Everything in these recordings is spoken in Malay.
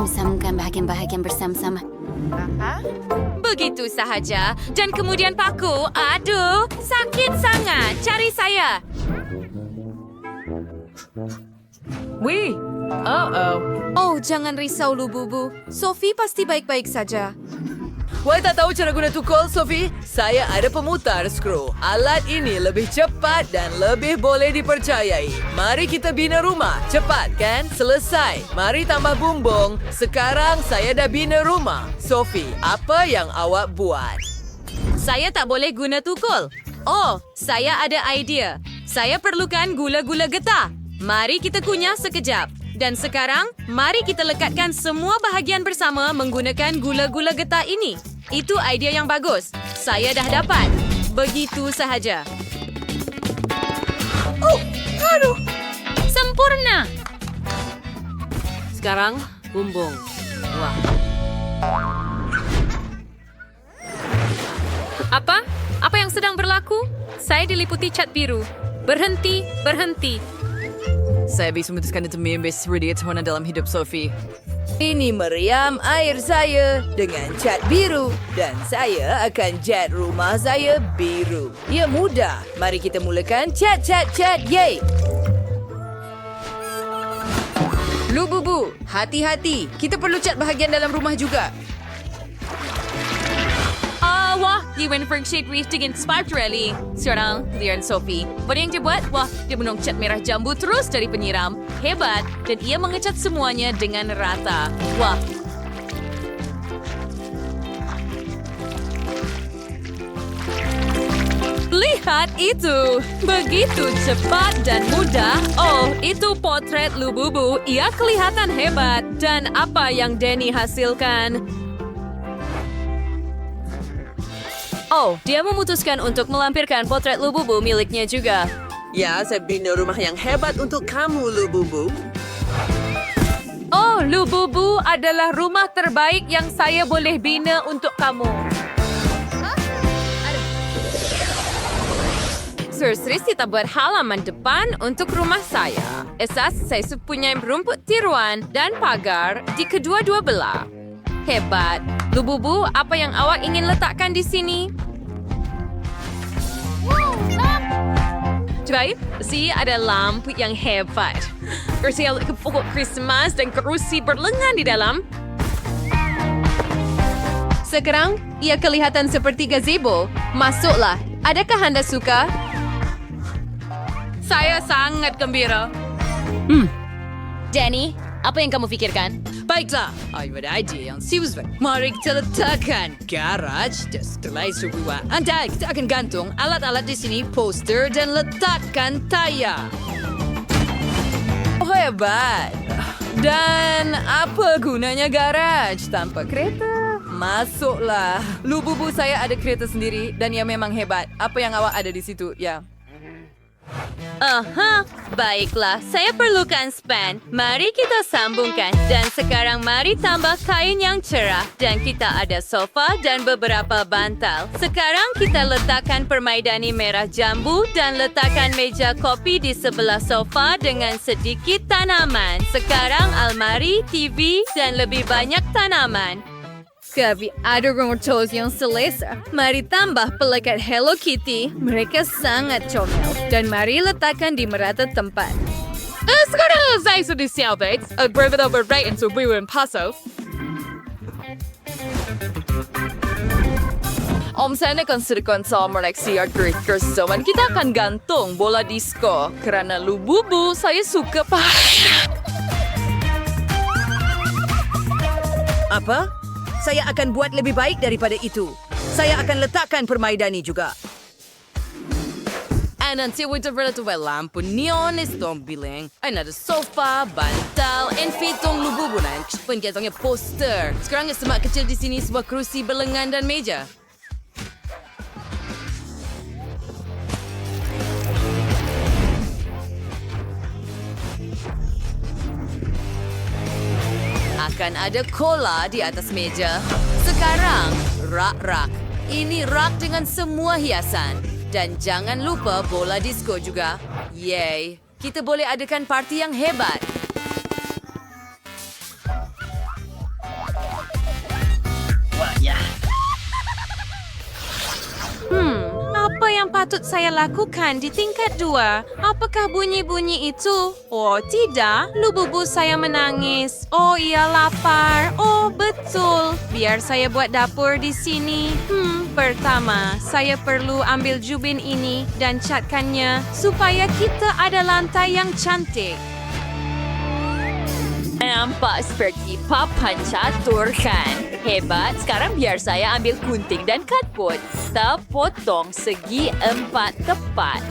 Sama-samakan bahagian-bahagian bersama-sama. Begitu sahaja. Dan kemudian paku. Aduh, sakit sangat. Cari saya. Wih, oh. Oh, jangan risau, Lububu. Sophie pasti baik-baik saja. Wah, tak tahu cara guna tukul, Sophie? Saya ada pemutar skru. Alat ini lebih cepat dan lebih boleh dipercayai. Mari kita bina rumah. Cepat, kan? Selesai. Mari tambah bumbung. Sekarang saya dah bina rumah. Sophie, apa yang awak buat? Saya tak boleh guna tukul. Oh, saya ada idea. Saya perlukan gula-gula getah. Mari kita kunyah sekejap. Dan sekarang, mari kita lekatkan semua bahagian bersama menggunakan gula-gula getah ini. Itu idea yang bagus. Saya dah dapat. Begitu sahaja. Oh, aduh. Sempurna. Sekarang, bumbung. Wah. Apa? Apa yang sedang berlaku? Saya diliputi cat biru. Berhenti, berhenti. Saya bisa memutuskan untuk mengambil sedikit warna dalam hidup Sophie. Ini meriam air saya dengan cat biru dan saya akan cat rumah saya biru. Ya mudah. Mari kita mulakan cat. Yay! Lububu, hati-hati. Kita perlu cat bahagian dalam rumah juga. Wah, dia Winfrey Shade Reef dengan Spark Rally. Sekarang, Leon Sophie. Apa yang dia buat? Wah, dia menung cat merah jambu terus dari penyiram. Hebat. Dan ia mengecat semuanya dengan rata. Wah. Lihat itu. Begitu cepat dan mudah. Oh, itu potret Lububu. Ia kelihatan hebat. Dan apa yang Danny hasilkan? Oh, dia memutuskan untuk melampirkan potret Lububu miliknya juga. Ya, saya bina rumah yang hebat untuk kamu, Lububu. Oh, Lububu adalah rumah terbaik yang saya boleh bina untuk kamu. Serius, kita buat halaman depan untuk rumah saya. Esas saya punya rumput tiruan dan pagar di kedua-dua belah. Hebat. Lububu, apa yang awak ingin letakkan di sini? Baik, ada lampu yang hebat. Kersi ke pokok Christmas dan kerusi berlengan di dalam. Sekarang, ia kelihatan seperti gazebo. Masuklah. Adakah Anda suka? Saya sangat gembira. Danny, apa yang kamu pikirkan? Baiklah, saya ada ide yang susah. Mari kita letakkan garaj dan setelah itu Anda kita akan gantung alat-alat di sini, poster dan letakkan tayar. Oh, hebat. Dan apa gunanya garaj tanpa kereta? Masuklah. Lububu saya ada kereta sendiri dan ia memang hebat. Apa yang awak ada di situ? Ya. Baiklah. Saya perlukan span. Mari kita sambungkan. Dan sekarang mari tambah kain yang cerah. Dan kita ada sofa dan beberapa bantal. Sekarang kita letakkan permaidani merah jambu dan letakkan meja kopi di sebelah sofa dengan sedikit tanaman. Sekarang almari, TV dan lebih banyak tanaman. Kami ada rumput yang selesa. Mari tambah pelekat Hello Kitty. Mereka sangat comel. Dan mari letakkan di merata tempat. Sekarang saya sudah siap, berbeda berbeda untuk Buan Paso. Om saya akan serkan sama Lexi Art Breakers zaman kita akan gantung bola disco kerana Lububu saya suka Apa? Saya akan buat lebih baik daripada itu. Saya akan letakkan permaidani juga. Nanti kita berletak lampu neon istong bilang. Ada sofa, bantal, fitong Lububu dan pengetongnya poster. Sekarang semak kecil di sini sebuah kerusi berlengan dan meja. Akan ada cola di atas meja. Sekarang, rak-rak. Ini rak dengan semua hiasan. Dan jangan lupa bola disco juga. Yay, kita boleh adakan parti yang hebat. yang patut saya lakukan di tingkat 2? Apakah bunyi-bunyi itu? Oh, tidak. Lububu saya menangis. Oh, ia lapar. Oh, betul. Biar saya buat dapur di sini. Pertama, saya perlu ambil jubin ini dan catkannya supaya kita ada lantai yang cantik. Nampak seperti papan catur kan? Hebat, sekarang biar saya ambil gunting dan cardboard. Kita potong segi 4 tepat.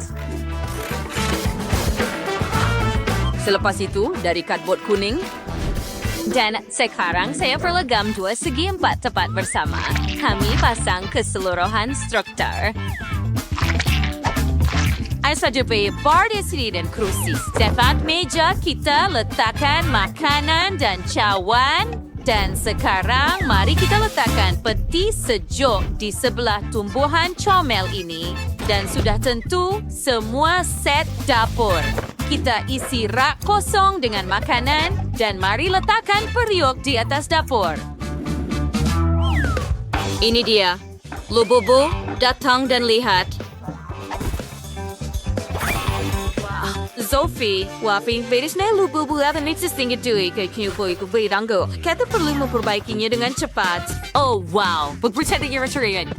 Selepas itu, dari cardboard kuning, Dan sekarang saya perlegam 2 segi 4 tepat bersama. Kami pasang keseluruhan struktur. Ada saja bar di sini dan kerusi. Tepat meja kita letakkan makanan dan cawan. Dan sekarang mari kita letakkan peti sejuk di sebelah tumbuhan comel ini. Dan sudah tentu semua set dapur. Kita isi rak kosong dengan makanan dan mari letakkan periuk di atas dapur. ini dia. Lububu, datang dan lihat. Sophie, wapi, beres na lububu at nitsisting itu ke kinupoy ko beranggo. Kita perlu memperbaikinya dengan cepat. Oh, wow. Pagpercaya niyo rin.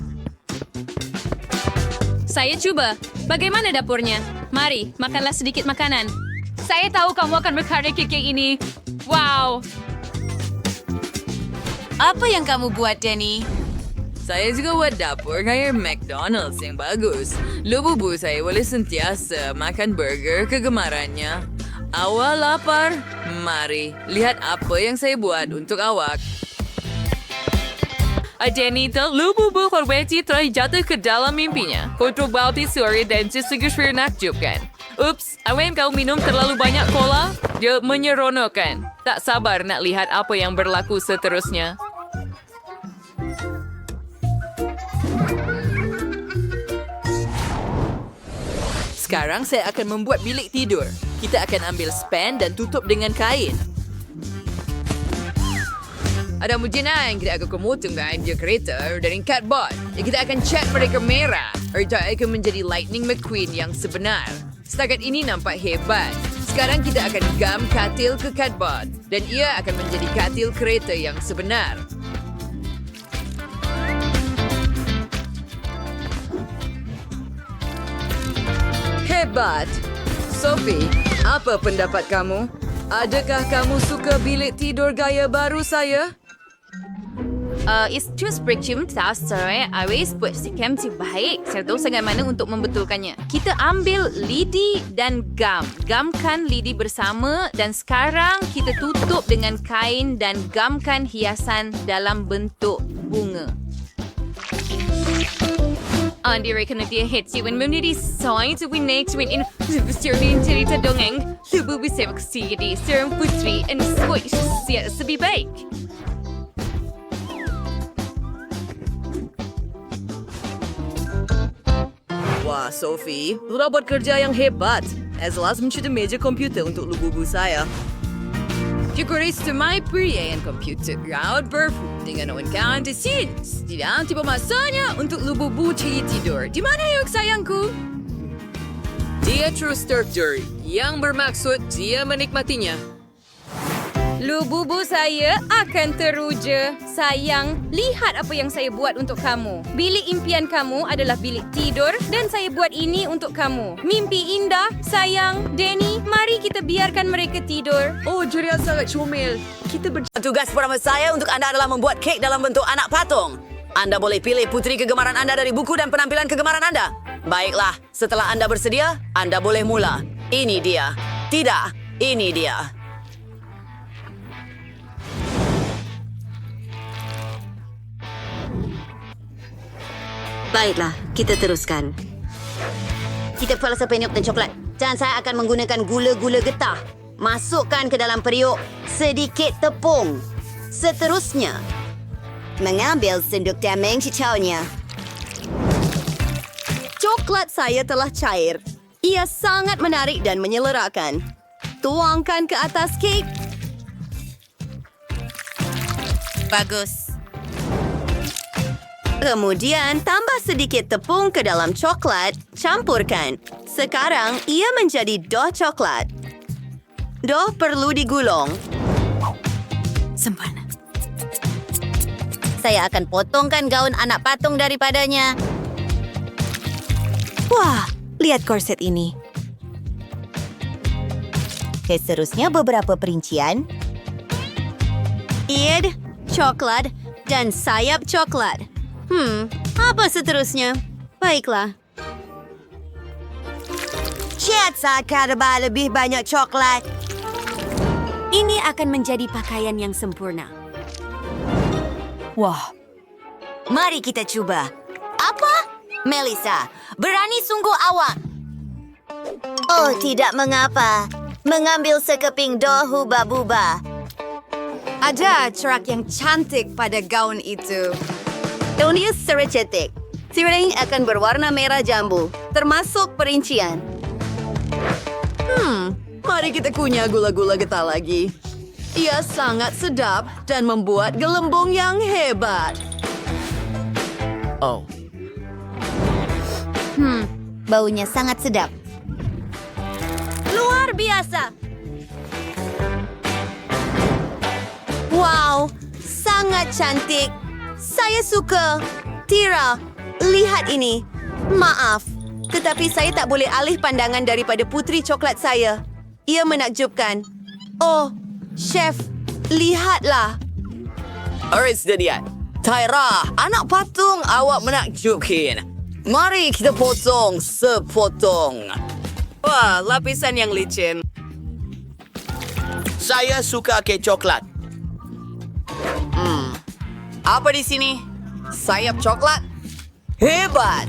Saya coba. Bagaimana dapurnya? Mari, makanlah sedikit makanan. Saya tahu kamu akan berkarya kek ini. Wow. Apa yang kamu buat, Danny? Saya juga buat dapur kayak McDonald's yang bagus. Lububu saya boleh sentiasa makan burger kegemarannya. Awak lapar? Mari, lihat apa yang saya buat untuk awak. Danita, lububu korweti telah jatuh ke dalam mimpinya. Kotor bauti sore dan sesugus menakjubkan. Ups, awen kau minum terlalu banyak cola? Dia menyeronokkan. Tak sabar nak lihat apa yang berlaku seterusnya. Sekarang saya akan membuat bilik tidur. Kita akan ambil span dan tutup dengan kain. Ada mujina yang kita akan memotong dengan dia kereta dari cardboard. Dan kita akan cat mereka merah. Erta akan menjadi Lightning McQueen yang sebenar. Setakat ini nampak hebat. Sekarang kita akan gam katil ke cardboard. Dan ia akan menjadi katil kereta yang sebenar. Hebat! Sophie, apa pendapat kamu? Adakah kamu suka bilik tidur gaya baru saya? It's just bercium tas serai awis buat sikam si baik. Saya tahu sangat mana untuk membetulkannya. Kita ambil lidi dan gam. Gamkan lidi bersama dan sekarang kita tutup dengan kain dan gamkan hiasan dalam bentuk bunga. Andi reckon dia hits you when menjadi signs we next when in disturbing cerita dongeng. Lubu bisa bersih seorang putri and switch siap lebih baik. Wah, Sophie, sudah buat kerja yang hebat. As-las mencuci meja komputer untuk lububu saya. Syukuris temai pria yang komputer raut berfungsi dengan kawan di sini. Tidak tiba masanya untuk lububu ciri tidur. Di mana yuk sayangku? Dia true struktur yang bermaksud dia menikmatinya. Lububu saya akan teruja. Sayang, lihat apa yang saya buat untuk kamu. Bilik impian kamu adalah bilik tidur dan saya buat ini untuk kamu. Mimpi indah, sayang. Danny, mari kita biarkan mereka tidur. Oh, Julia sangat comel. Kita Tugas pertama saya untuk anda adalah membuat kek dalam bentuk anak patung. Anda boleh pilih putri kegemaran anda dari buku dan penampilan kegemaran anda. Baiklah, setelah anda bersedia, anda boleh mula. Ini dia. Tidak, ini dia. Baiklah, kita teruskan. Kita perlu penyok dan coklat. Dan saya akan menggunakan gula-gula getah. Masukkan ke dalam periuk sedikit tepung. Seterusnya, mengambil sendok dameng cicaunya. Coklat saya telah cair. Ia sangat menarik dan menyelerakan. Tuangkan ke atas kek. Bagus. Kemudian tambah sedikit tepung ke dalam coklat, campurkan. Sekarang ia menjadi dough coklat. Dough perlu digulung. Sempurna. Saya akan potongkan gaun anak patung daripadanya. Wah, lihat korset ini. Seterusnya beberapa perincian. Id, coklat, dan sayap coklat. Apa seterusnya? Baiklah. Chat seakan lebih banyak coklat. Ini akan menjadi pakaian yang sempurna. Wah. Mari kita coba. Apa? Melissa, berani sungguh awak. Oh, tidak mengapa. Mengambil sekeping dough huba-buba. Ada corak yang cantik pada gaun itu. Daunnya secara cetek. Sireng akan berwarna merah jambu, termasuk perincian. Mari kita kunyah gula-gula getah lagi. Ia sangat sedap dan membuat gelembung yang hebat. Oh, Baunya sangat sedap. Luar biasa. Wow, sangat cantik. Saya suka. Tira, lihat ini. Maaf, tetapi saya tak boleh alih pandangan daripada putri coklat saya. Ia menakjubkan. Oh, chef, lihatlah. Aristania. Tyra, anak patung awak menakjubkan. Mari kita potong sepotong. Wah, lapisan yang licin. Saya suka kek coklat. Apa di sini? Sayap coklat? Hebat!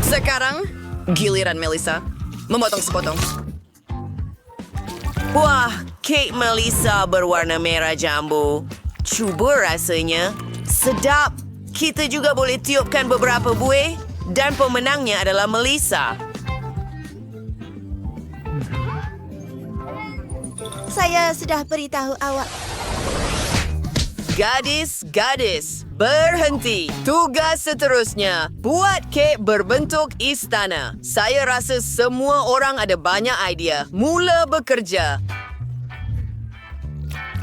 Sekarang, giliran Melissa. Memotong sepotong. Wah, kek Melissa berwarna merah jambu. Cuba rasanya. Sedap. Kita juga boleh tiupkan beberapa buih. Dan pemenangnya adalah Melissa. Saya sudah beritahu awak. Gadis, berhenti. Tugas seterusnya, buat kek berbentuk istana. Saya rasa semua orang ada banyak idea. Mula bekerja.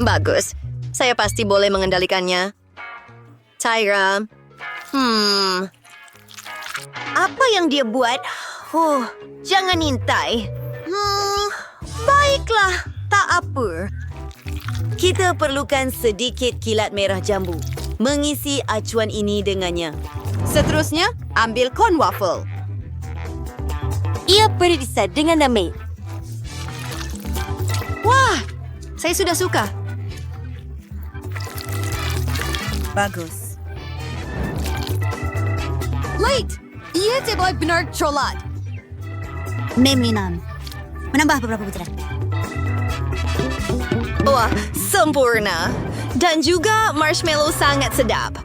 Bagus. Saya pasti boleh mengendalikannya. Tyra. Apa yang dia buat? Jangan intai. Baiklah, tak apa. Kita perlukan sedikit kilat merah jambu. Mengisi acuan ini dengannya. Seterusnya, ambil kon waffle. Ia berisa dengan damai. Wah, saya sudah suka. Bagus. Late! Ia tidak benar colat. Meminam. Menambah beberapa butiran. Wah, sempurna. Dan juga marshmallow sangat sedap.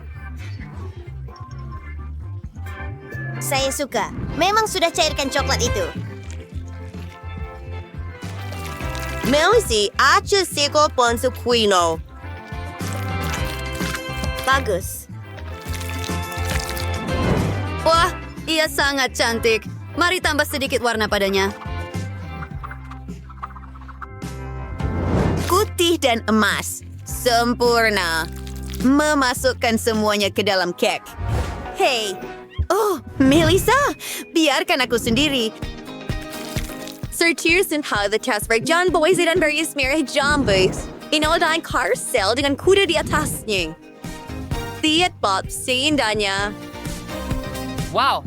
Saya suka. Memang sudah cairkan coklat itu. Melissa, acha seko ponsu quino. Bagus. Wah, ia sangat cantik. Mari tambah sedikit warna padanya. Putih dan emas. Sempurna. Memasukkan semuanya ke dalam kek. Hey. Oh, Melissa. Biarkan aku sendiri. Sir Cheers and how the Casper John Boys dan various merah jambos. Inaladan carousel dengan kuda di atasnya. Lihat Bob, seindahnya. Wow.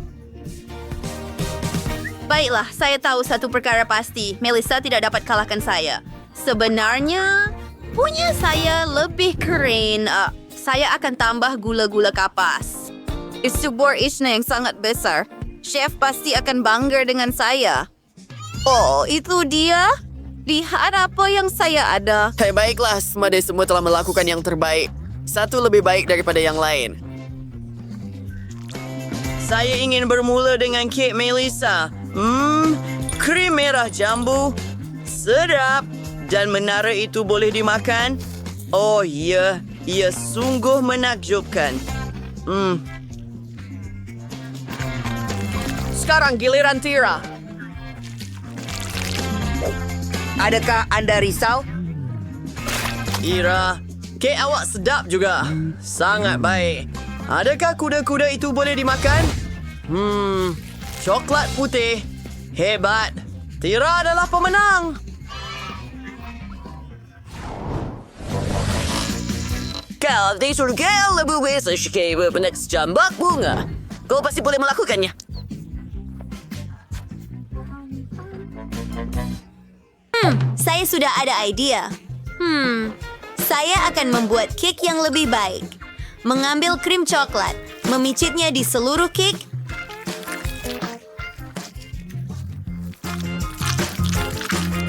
Baiklah, saya tahu satu perkara pasti. Melissa tidak dapat kalahkan saya. Sebenarnya, punya saya lebih keren. Saya akan tambah gula-gula kapas. Sebuah isna yang sangat besar. Chef pasti akan bangga dengan saya. Oh, itu dia? Lihat apa yang saya ada. Hey, baiklah, semua telah melakukan yang terbaik. Satu lebih baik daripada yang lain. Saya ingin bermula dengan kek Melissa. Krim merah jambu. Sedap. Dan menara itu boleh dimakan? Oh, ya. Ia sungguh menakjubkan. Sekarang giliran Tira. Adakah Anda risau? Ira, kek awak sedap juga. Sangat baik. Adakah kuda-kuda itu boleh dimakan? Coklat putih. Hebat. Tira adalah pemenang. Kau di surga lebih biasa syikir berpenak sejambak bunga. Kau pasti boleh melakukannya. Saya sudah ada idea. Saya akan membuat kek yang lebih baik. Mengambil krim coklat, memicitnya di seluruh kek,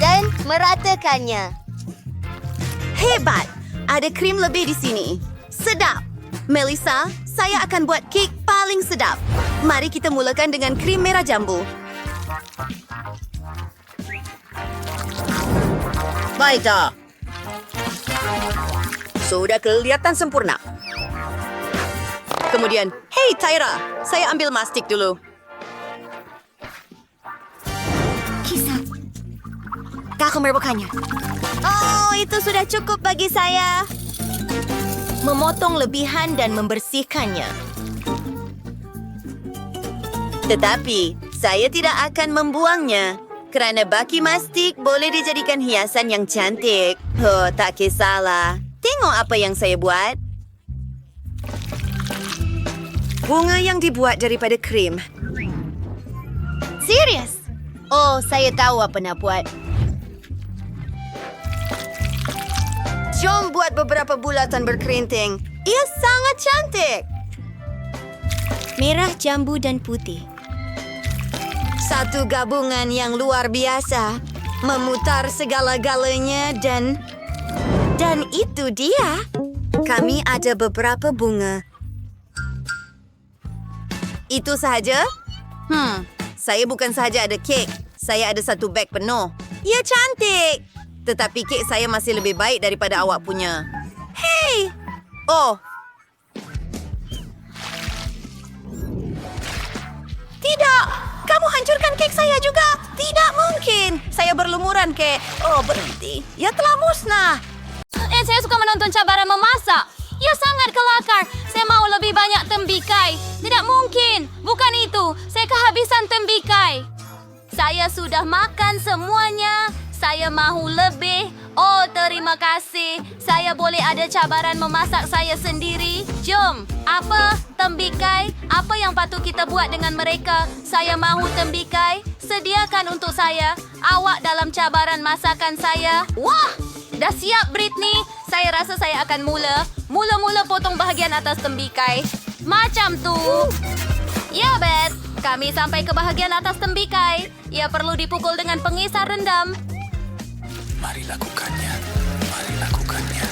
dan meratakannya. Hebat! Ada krim lebih di sini. Sedap! Melissa, saya akan buat kek paling sedap. Mari kita mulakan dengan krim merah jambu. Baiklah. Sudah kelihatan sempurna. Kemudian, hey Tyra, saya ambil mastik dulu. Kisah. Kau merebutkannya. Oh, itu sudah cukup bagi saya. Memotong lebihan dan membersihkannya. Tetapi, saya tidak akan membuangnya. Kerana baki mastik boleh dijadikan hiasan yang cantik. Oh, tak kisahlah. Tengok apa yang saya buat. Bunga yang dibuat daripada krim. Serius? Oh, saya tahu apa nak buat. Jom buat beberapa bulatan berkerinting. Ia sangat cantik. Merah, jambu dan putih. Satu gabungan yang luar biasa. Memutar segala-galanya dan itu dia. Kami ada beberapa bunga. Itu sahaja? Saya bukan sahaja ada kek. Saya ada satu beg penuh. Ia cantik. Tetapi kek saya masih lebih baik daripada awak punya. Hey! Oh. Tidak! Kamu hancurkan kek saya juga! Tidak mungkin! Saya berlumuran, kek. Oh, berhenti. Ia telah musnah. Saya suka menonton cabaran memasak. Ia sangat kelakar. Saya mau lebih banyak tembikai. Tidak mungkin. Bukan itu. Saya kehabisan tembikai. Saya sudah makan semuanya. Saya mahu lebih. Oh, terima kasih. Saya boleh ada cabaran memasak saya sendiri. Jom. Apa? Tembikai? Apa yang patut kita buat dengan mereka? Saya mahu tembikai. Sediakan untuk saya. Awak dalam cabaran masakan saya. Wah! Dah siap, Britney. Saya rasa saya akan mula potong bahagian atas tembikai. Macam tu. Ya, Beth. Kami sampai ke bahagian atas tembikai. Ia perlu dipukul dengan pengisar rendam. Mari lakukannya. Mari lakukannya.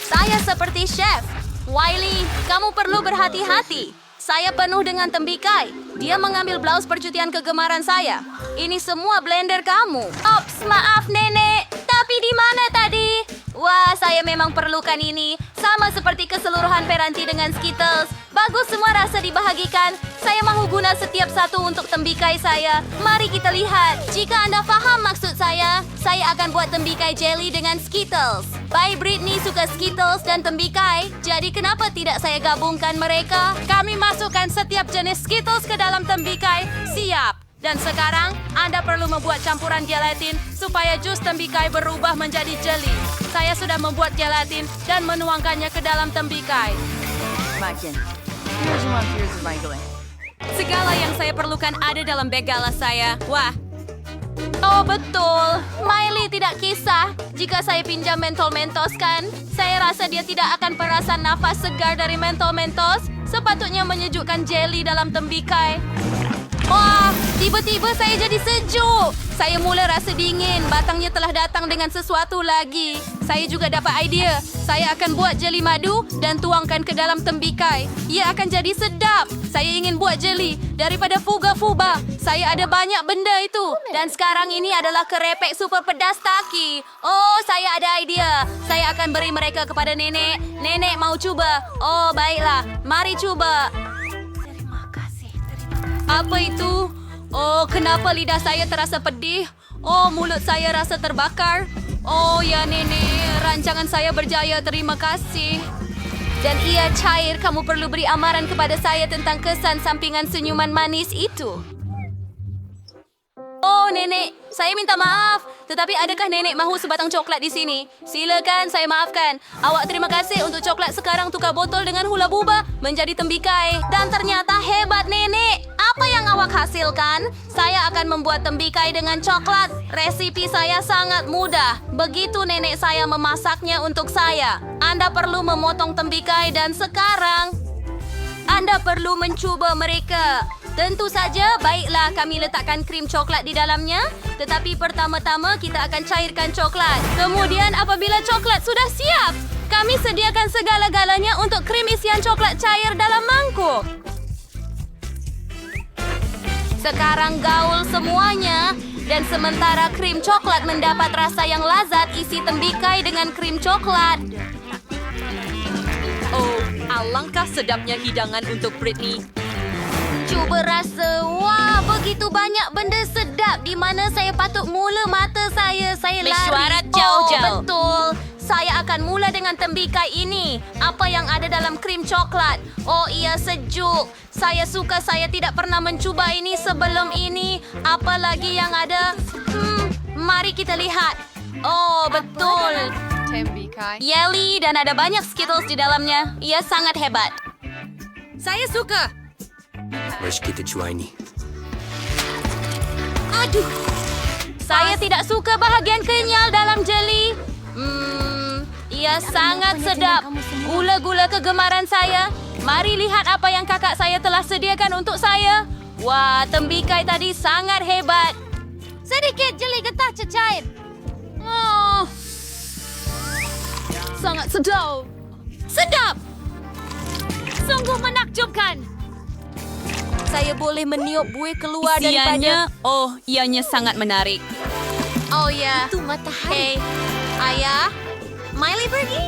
Saya seperti chef. Wiley, kamu perlu berhati-hati. Saya penuh dengan tembikai. Dia mengambil blaus percutian kegemaran saya. Ini semua blender kamu. Ops, maaf nenek. Tapi di mana tadi? Wah, saya memang perlukan ini. Sama seperti keseluruhan peranti dengan Skittles. Bagus semua rasa dibahagikan. Saya mahu guna setiap satu untuk tembikai saya. Mari kita lihat. Jika Anda faham maksud saya akan buat tembikai jelly dengan Skittles. Bye, Britney suka Skittles dan tembikai. Jadi kenapa tidak saya gabungkan mereka? Kami masukkan setiap jenis Skittles ke dalam tembikai. Siap. Dan sekarang, Anda perlu membuat campuran gelatin supaya jus tembikai berubah menjadi jelly. Saya sudah membuat gelatin dan menuangkannya ke dalam tembikai. Segala yang saya perlukan ada dalam beg galas saya. Wah. Oh, betul. Miley tidak kisah. Jika saya pinjam mentol mentos kan, saya rasa dia tidak akan perasan nafas segar dari mentol mentos. Sepatutnya menyejukkan jelly dalam tembikai. Wah, tiba-tiba saya jadi sejuk. Saya mula rasa dingin. Batangnya telah datang dengan sesuatu lagi. Saya juga dapat idea. Saya akan buat jeli madu dan tuangkan ke dalam tembikai. Ia akan jadi sedap. Saya ingin buat jeli daripada fuga-fuba. Saya ada banyak benda itu. Dan sekarang ini adalah kerepek super pedas taki. Oh, saya ada idea. Saya akan beri mereka kepada nenek. Nenek mau cuba. Oh, baiklah. Mari cuba. Apa itu? Oh, kenapa lidah saya terasa pedih? Oh, mulut saya rasa terbakar. Oh, ya nenek, rancangan saya berjaya, terima kasih. Dan ia cair, kamu perlu beri amaran kepada saya tentang kesan sampingan senyuman manis itu. Oh, nenek, saya minta maaf. Tetapi adakah nenek mahu sebatang coklat di sini? Silakan, saya maafkan. Awak terima kasih untuk coklat sekarang tukar botol dengan hula buba menjadi tembikai. Dan ternyata hebat, nenek. Apa yang awak hasilkan? Saya akan membuat tembikai dengan coklat. Resipi saya sangat mudah. Begitu nenek saya memasaknya untuk saya. Anda perlu memotong tembikai dan sekarang Anda perlu mencuba mereka. Tentu saja, baiklah kami letakkan krim coklat di dalamnya. Tetapi pertama-tama kita akan cairkan coklat. Kemudian apabila coklat sudah siap, kami sediakan segala-galanya untuk krim isian coklat cair dalam mangkuk. Sekarang gaul semuanya. Dan sementara krim coklat mendapat rasa yang lazat, isi tembikai dengan krim coklat. Oh, alangkah sedapnya hidangan untuk Britney. Cuba rasa. Wah, begitu banyak benda sedap. Di mana saya patut mula mata saya? Saya lari. Mesyuarat jauh-jauh. Oh, betul. Saya akan mula dengan tembikai ini. Apa yang ada dalam krim coklat? Oh, ia sejuk. Saya suka saya tidak pernah mencuba ini sebelum ini. Apa lagi yang ada? Mari kita lihat. Oh, betul. Jelly dan ada banyak Skittles di dalamnya. Ia sangat hebat. Saya suka. Mari kita cuba ini. Aduh. Saya tidak suka bahagian kenyal dalam jeli. Ia sangat sedap. Gula-gula kegemaran saya. Mari lihat apa yang kakak saya telah sediakan untuk saya. Wah, tembikai tadi sangat hebat. Sedikit jeli getah cecair. Oh. Sangat sedap. Sedap. Sungguh menakjubkan. Saya boleh meniup buih keluar daripada... Oh, ianya sangat menarik. Oh ya. Itu matahari. Hey, ayah. Miley pergi?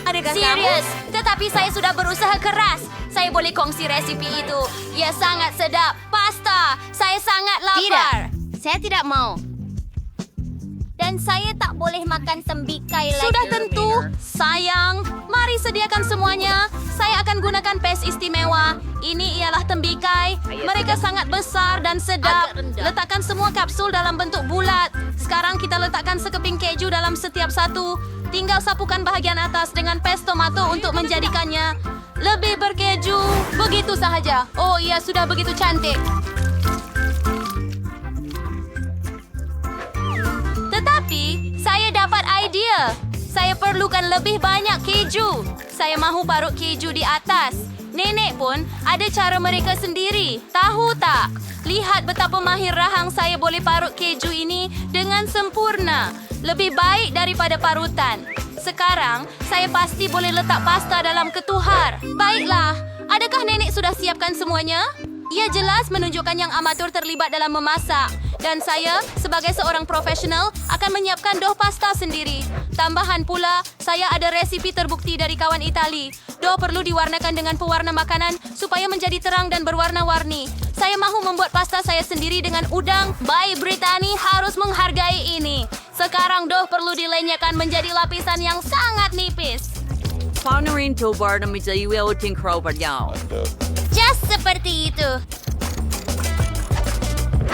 Adakah serius? Tetapi saya sudah berusaha keras. Saya boleh kongsi resipi itu. Ia sangat sedap. Pasta. Saya sangat lapar. Tidak. Saya tidak mau. Dan saya tak boleh makan tembikai lagi. Sudah tentu. Sayang. Mari sediakan semuanya. Saya akan gunakan pes istimewa. Ini ialah tembikai. Mereka sangat besar dan sedap. Letakkan semua kapsul dalam bentuk bulat. Sekarang kita letakkan sekeping keju dalam setiap satu. Tinggal sapukan bahagian atas dengan pes tomato untuk menjadikannya lebih berkeju. Begitu sahaja. Oh, ia sudah begitu cantik. Tetapi, saya dapat idea. Saya perlukan lebih banyak keju. Saya mahu parut keju di atas. Nenek pun ada cara mereka sendiri. Tahu tak? Lihat betapa mahir rahang saya boleh parut keju ini dengan sempurna. Lebih baik daripada parutan. Sekarang, saya pasti boleh letak pasta dalam ketuhar. Baiklah, adakah nenek sudah siapkan semuanya? Ia jelas menunjukkan yang amatur terlibat dalam memasak. Dan saya, sebagai seorang profesional, akan menyiapkan dough pasta sendiri. Tambahan pula, saya ada resipi terbukti dari kawan Itali. Dough perlu diwarnakan dengan pewarna makanan supaya menjadi terang dan berwarna-warni. Saya mahu membuat pasta saya sendiri dengan udang. Bayi Britani harus menghargai ini. Sekarang dough perlu dilenyapkan menjadi lapisan yang sangat nipis. Just seperti itu.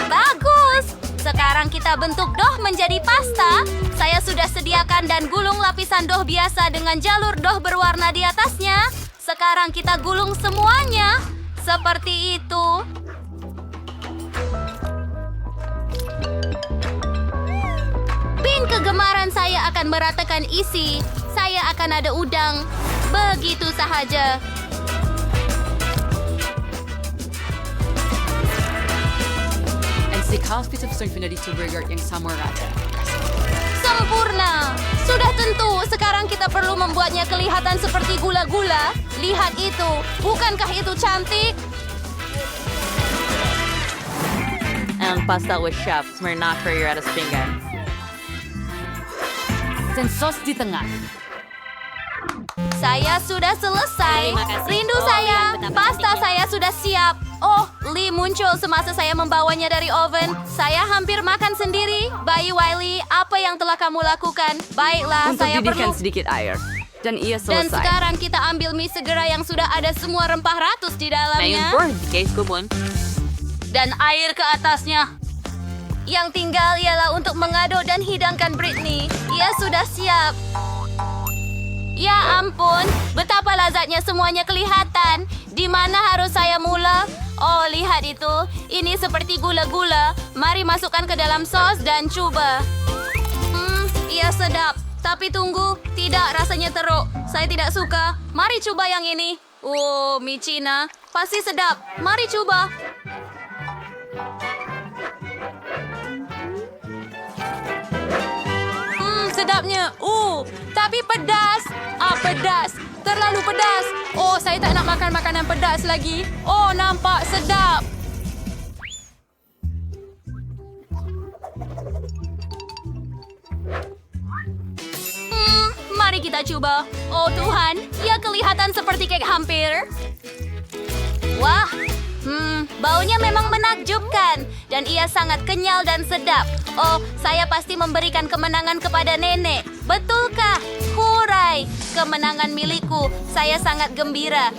Bagus! Sekarang kita bentuk dough menjadi pasta. Saya sudah sediakan dan gulung lapisan dough biasa dengan jalur dough berwarna di atasnya. Sekarang kita gulung semuanya. Seperti itu. Pin kegemaran saya akan meratakan isi. Saya akan ada udang. Begitu sahaja. Sikap kita infinity to burger yang sama rata. Sempurna. Sudah tentu, sekarang kita perlu membuatnya kelihatan seperti gula-gula. Lihat itu. Bukankah itu cantik? Ang pasta with chef, Smirnoff Courier atas pinggan. Dan sos di tengah. Saya sudah selesai. Terima kasih. Rindu Oh, saya. lihat betapa Pasta cantiknya. saya sudah siap. Oh, Lee muncul semasa saya membawanya dari oven. Saya hampir makan sendiri. Bayi Wiley, apa yang telah kamu lakukan? Baiklah, Untuk saya didihkan perlu... sedikit air. Dan ia Dan selesai. sekarang kita ambil mie segera yang sudah ada semua rempah ratus di Ngayon dalamnya. po, case ko pun. Dan air ke atasnya. Yang tinggal ialah untuk mengaduk dan hidangkan Britney. Ia sudah siap. Ya ampun, betapa lazatnya semuanya kelihatan. Di mana harus saya mula? Oh, lihat itu. Ini seperti gula-gula. Mari masukkan ke dalam sos dan coba. Ia sedap. Tapi tunggu, tidak, rasanya teruk. Saya tidak suka. Mari coba yang ini. Oh, mie Cina. Pasti sedap. Mari coba. Sedapnya. Tapi pedas. Pedas. Terlalu pedas. Oh, saya tak nak makan makanan pedas lagi. Oh, nampak sedap. Mari kita coba. Oh Tuhan, ia kelihatan seperti kek hampir. Wah, baunya memang menakjubkan. Dan ia sangat kenyal dan sedap. Oh, saya pasti memberikan kemenangan kepada nenek. Betulkah? Hurai, kemenangan milikku. Saya sangat gembira.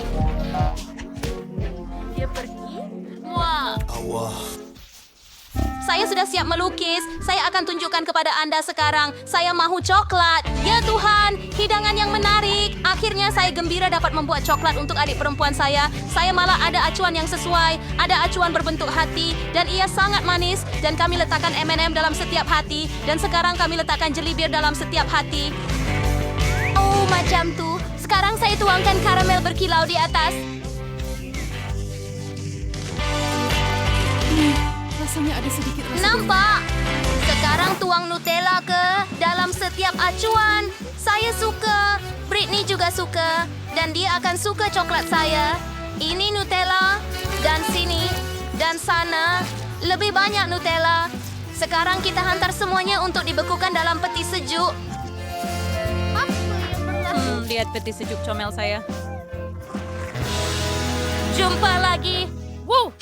Dia pergi? Wah. Saya sudah siap melukis. Saya akan tunjukkan kepada Anda sekarang. Saya mahu coklat. Ya Tuhan, hidangan yang menarik. Akhirnya saya gembira dapat membuat coklat untuk adik perempuan saya. Saya malah ada acuan yang sesuai. Ada acuan berbentuk hati. Dan ia sangat manis. Dan kami letakkan M&M dalam setiap hati. Dan sekarang kami letakkan jeli bir dalam setiap hati. Oh, macam tu. Sekarang saya tuangkan karamel berkilau di atas. Rasanya ada sedikit rasa. Nampak? Sekarang tuang Nutella ke dalam setiap acuan. Saya suka. Britney juga suka. Dan dia akan suka coklat saya. Ini Nutella. Dan sini. Dan sana. Lebih banyak Nutella. Sekarang kita hantar semuanya untuk dibekukan dalam peti sejuk. Lihat peti sejuk comel saya. Jumpa lagi. Wow.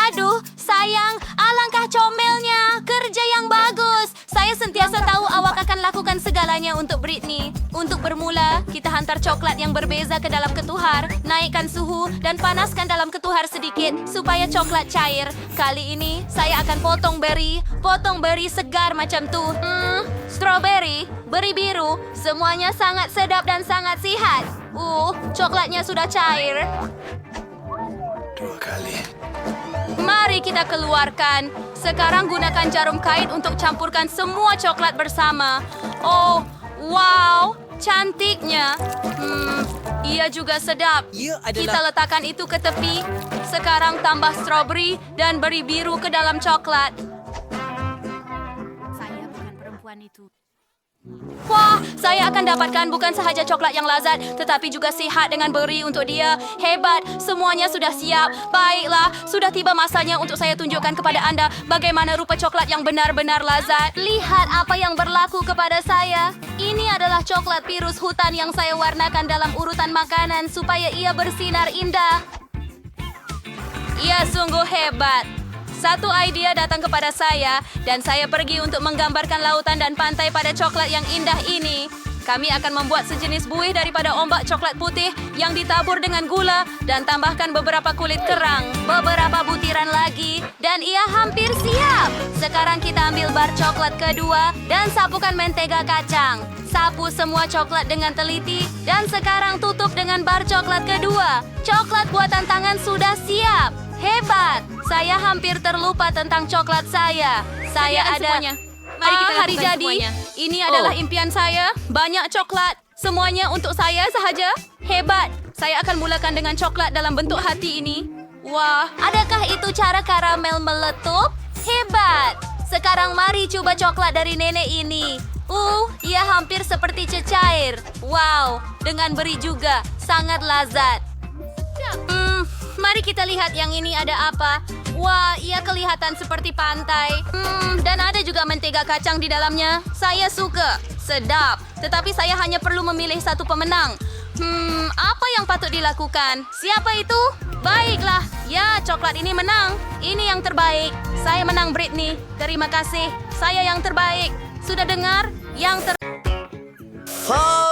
Aduh, sayang, alangkah comelnya. Kerja yang bagus. Saya sentiasa tahu awak akan lakukan segalanya untuk Britney. Untuk bermula, kita hantar coklat yang berbeza ke dalam ketuhar, naikkan suhu, dan panaskan dalam ketuhar sedikit supaya coklat cair. Kali ini, saya akan potong beri segar macam tu. Strawberry, beri biru, semuanya sangat sedap dan sangat sihat. Coklatnya sudah cair. 2 kali. Mari kita keluarkan. Sekarang gunakan jarum kait untuk campurkan semua coklat bersama. Oh, wow, cantiknya. Ia juga sedap. Kita letakkan itu ke tepi. Sekarang tambah strawberry dan beri biru ke dalam coklat. Saya bukan perempuan itu. Wah, saya akan dapatkan bukan sahaja coklat yang lazat, tetapi juga sihat dengan beri untuk dia. Hebat, semuanya sudah siap. Baiklah, sudah tiba masanya untuk saya tunjukkan kepada Anda bagaimana rupa coklat yang benar-benar lazat. Lihat apa yang berlaku kepada saya. Ini adalah coklat virus hutan yang saya warnakan dalam urutan makanan supaya ia bersinar indah. Ia sungguh hebat. Satu idea datang kepada saya dan saya pergi untuk menggambarkan lautan dan pantai pada coklat yang indah ini. Kami akan membuat sejenis buih daripada ombak coklat putih yang ditabur dengan gula dan tambahkan beberapa kulit kerang, beberapa butiran lagi, dan ia hampir siap. Sekarang kita ambil bar coklat kedua dan sapukan mentega kacang. Sapu semua coklat dengan teliti dan sekarang tutup dengan bar coklat kedua. Coklat buatan tangan sudah siap. Hebat! Saya hampir terlupa tentang coklat saya. Saya ada... Semuanya. Mari kita hari lakukan jadi. semuanya. Ini adalah impian saya. Banyak coklat. Semuanya untuk saya sahaja. Hebat. Saya akan mulakan dengan coklat dalam bentuk hati ini. Wah, adakah itu cara karamel meletup? Hebat! Sekarang mari coba coklat dari nenek ini. Ia hampir seperti cecair. Wow, dengan beri juga. Sangat lazat. Mari kita lihat yang ini ada apa. Wah, ia kelihatan seperti pantai. Dan ada juga mentega kacang di dalamnya. Saya suka. Sedap. Tetapi saya hanya perlu memilih satu pemenang. Apa yang patut dilakukan? Siapa itu? Baiklah. Ya, coklat ini menang. Ini yang terbaik. Saya menang, Britney. Terima kasih. Saya yang terbaik. Sudah dengar?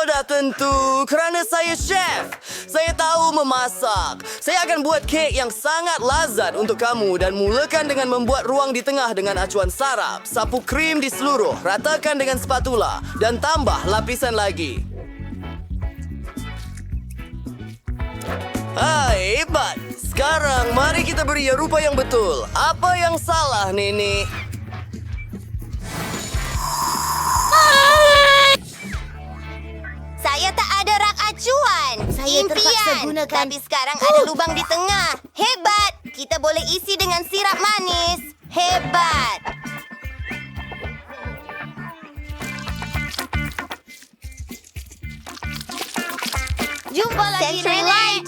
Dah tentu, kerana saya chef. Saya tahu memasak. Saya akan buat kek yang sangat lazat untuk kamu dan mulakan dengan membuat ruang di tengah dengan acuan sarap, sapu krim di seluruh, ratakan dengan spatula dan tambah lapisan lagi. Hebat. Sekarang mari kita beri rupa yang betul. Apa yang salah, Nenek? Saya tak ada rak acuan. Saya terpaksa gunakan. Tapi sekarang ada lubang di tengah. Hebat. Kita boleh isi dengan sirap manis. Hebat. Jumpa lagi, Nenek.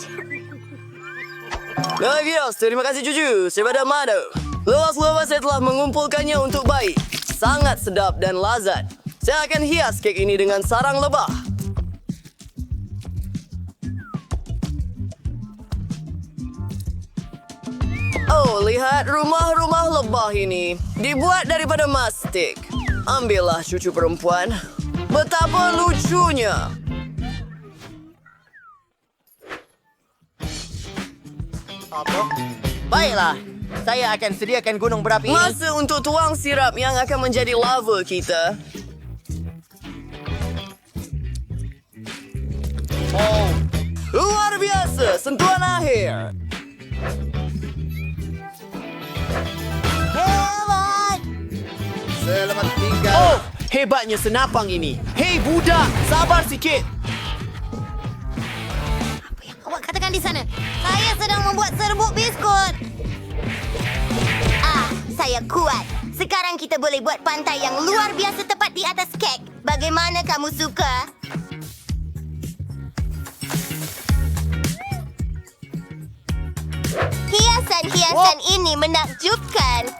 Bagus, terima kasih Juju. Daripada mana? Lepas-lepas saya telah mengumpulkannya untuk baik. Sangat sedap dan lazat. Saya akan hias kek ini dengan sarang lebah. Oh, lihat rumah-rumah lebah ini. Dibuat daripada mastik. Ambillah cucu perempuan. Betapa lucunya. Baiklah, saya akan sediakan gunung berapi ini. Masa untuk tuang sirap yang akan menjadi lava kita. Oh, Luar biasa, sentuhan akhir. selamat tinggal. Oh, hebatnya senapang ini. Hei budak, sabar sikit. Apa yang awak katakan di sana? Saya sedang membuat serbuk biskut. Saya kuat. Sekarang kita boleh buat pantai yang luar biasa tepat di atas kek. Bagaimana kamu suka? Hiasan-hiasan ini menakjubkan.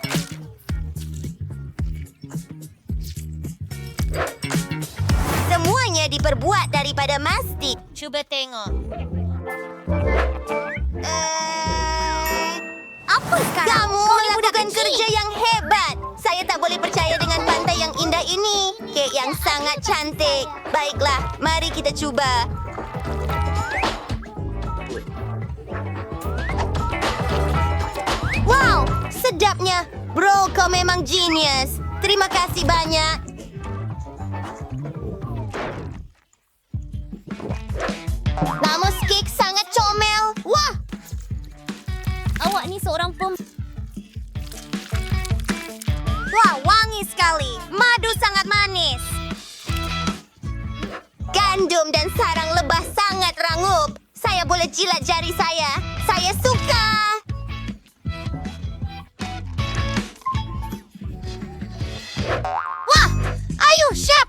Semuanya diperbuat daripada mastik. Cuba tengok. Apa sekarang? Kamu melakukan kerja yang hebat. Saya tak boleh percaya dengan pantai yang indah ini. Kek yang sangat cantik. Baiklah, mari kita cuba. Wow, sedapnya. Bro, kau memang genius. Terima kasih banyak. Namun kek sangat comel. Wah! Awak ni seorang Wah, wangi sekali. Madu sangat manis. Gandum dan sarang lebah sangat rangup. Saya boleh jilat jari saya. Saya suka. Wah! Ayo, chef!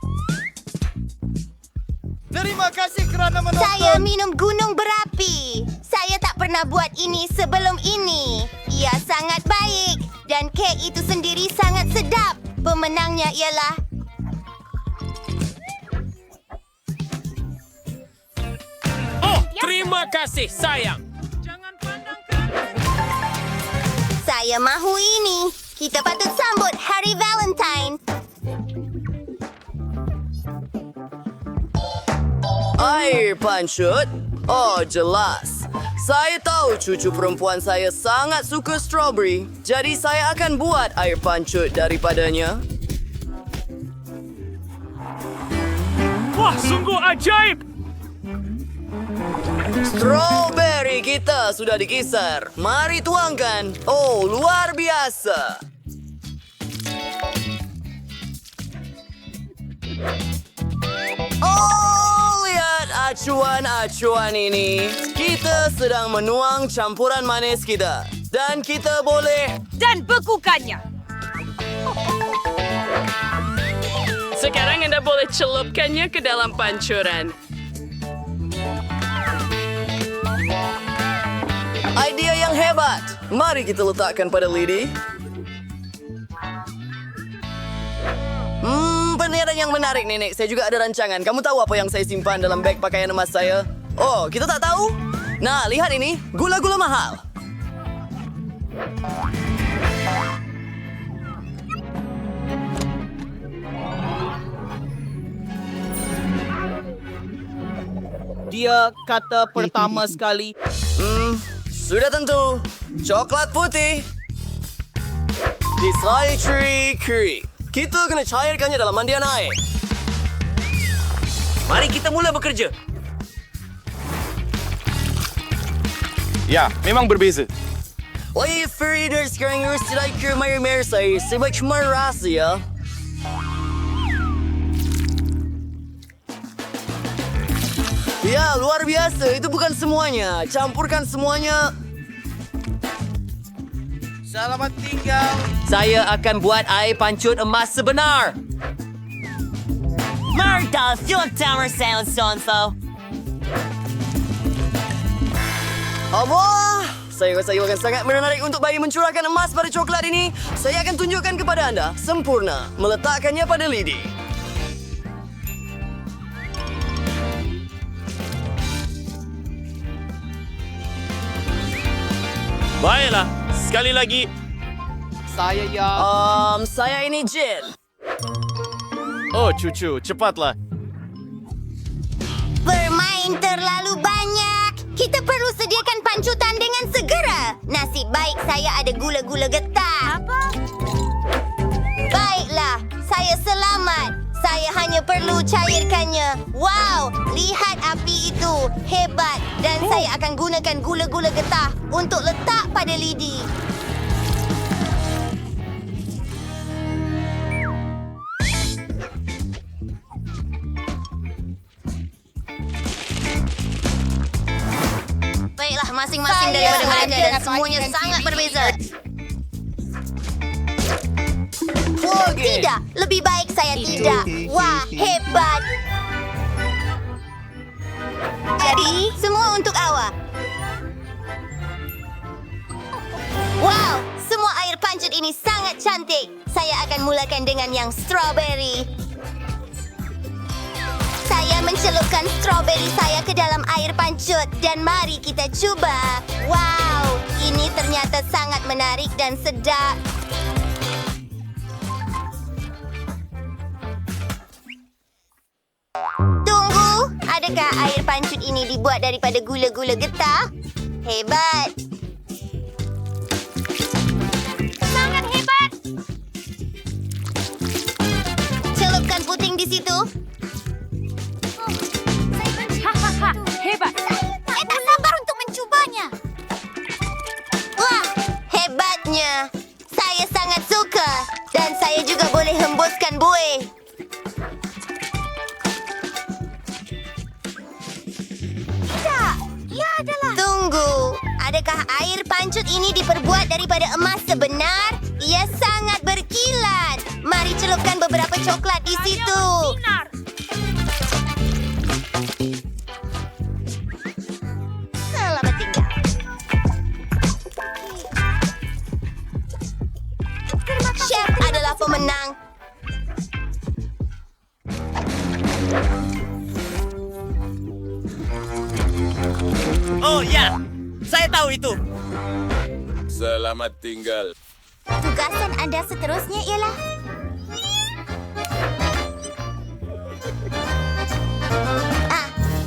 Terima kasih kerana menonton. Saya minum gunung berapi. Saya tak pernah buat ini sebelum ini. Ia sangat baik. Dan kek itu sendiri sangat sedap. Pemenangnya ialah... Oh, terima kasih, sayang. Saya mahu ini. Kita patut sambut Hari Valentine. Air pancut? Oh, jelas. Saya tahu cucu perempuan saya sangat suka strawberry, jadi saya akan buat air pancut daripadanya. Wah, sungguh ajaib. Strawberry kita sudah dikisar. Mari tuangkan. Oh, luar biasa. Oh, lihat acuan-acuan ini. Kita sedang menuang campuran manis kita. Dan kita boleh... Dan bekukannya. Sekarang Anda boleh celupkannya ke dalam pancuran. Idea yang hebat. Mari kita letakkan pada lidi. Peniaran yang menarik, Nenek. Saya juga ada rancangan. Kamu tahu apa yang saya simpan dalam beg pakaian emas saya? Oh, kita tak tahu? Nah, lihat ini. Gula-gula mahal. Dia kata pertama sekali. Sudah tentu. Coklat putih. Disaitri Creek. Kita kena cairkannya dalam mandian air. Mari kita mula bekerja. Ya, memang berbeza. Oi, Farida, sekarang harus tidak ke mer saya. Sebab cuma rahsia. Ya, luar biasa. Itu bukan semuanya. Campurkan semuanya. Selamat tinggal. Saya akan buat air pancut emas sebenar. Marta, Philip Tower Sound Sonfo. Allah, saya rasa ia akan sangat menarik untuk bayi mencurahkan emas pada coklat ini. Saya akan tunjukkan kepada anda. Sempurna. Meletakkannya pada lidi. Baiklah, sekali lagi. Saya ini Jin. Oh, cucu, cepatlah. Bermain terlalu banyak. Kita perlu sediakan pancutan dengan segera. Nasib baik saya ada gula-gula getah. Apa? Baiklah, saya selamat. Saya hanya perlu cairkannya. Wow, lihat api itu. Hebat. Dan saya akan gunakan gula-gula getah untuk letak pada lidi. Baiklah, masing-masing daripada mereka dan semuanya sangat berbeza. Oh, tidak. Lebih baik saya tidak. Wah, hebat. Jadi, semua untuk awak. Wow, semua air pancut ini sangat cantik. Saya akan mulakan dengan yang strawberry. Saya mencelupkan strawberry saya ke dalam air pancut dan mari kita cuba. Wow, ini ternyata sangat menarik dan sedap. Tunggu, adakah air pancut ini dibuat daripada gula-gula getah? Hebat. Sangat hebat. Celupkan puting di situ. Hebat. Saya tak sabar untuk mencubanya. Wah, hebatnya. Saya sangat suka. Dan saya juga boleh hembuskan buih. Tak, ia adalah... Tunggu. Adakah air pancut ini diperbuat daripada emas sebenar? Ia sangat berkilat. Mari celupkan beberapa coklat di situ. Selamat tinggal. Chef adalah pemenang. Oh ya, saya tahu itu. Selamat tinggal. Tugasan anda seterusnya ialah...